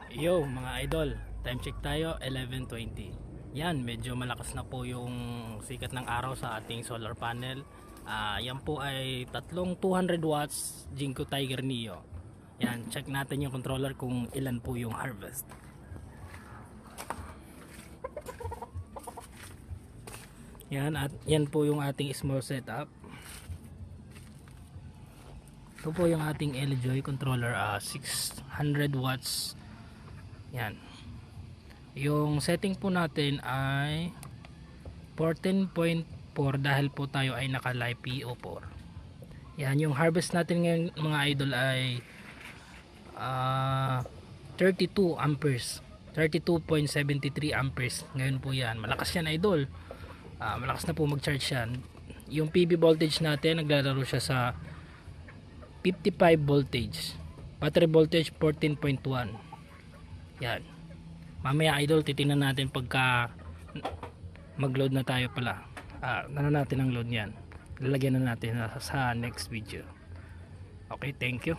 Yo mga idol, time check tayo 11:20. Yan, medyo malakas na po yung sikat ng araw sa ating solar panel. Yan po ay tatlong 200 watts Jinko Tiger Neo. Yan, check natin yung controller kung ilan po yung harvest. Yan, at yan po yung ating small setup. Ito po yung ating LJoy controller, 600 watts. Yan. Yung setting po natin ay 14.4 dahil po tayo ay naka-live PO4. Yan, yung harvest natin ngayon mga idol ay 32 amperes. 32.73 amperes. Ngayon po yan. Malakas yan idol. Malakas na po mag-charge yan. Yung PV voltage natin naglalaro siya sa 55 voltage. Battery voltage 14.1. Yan. Mamaya idol titingnan natin pagka mag-load na tayo pala. Ano natin ang load niyan. Lalagyan na natin sa next video. Okay, thank you.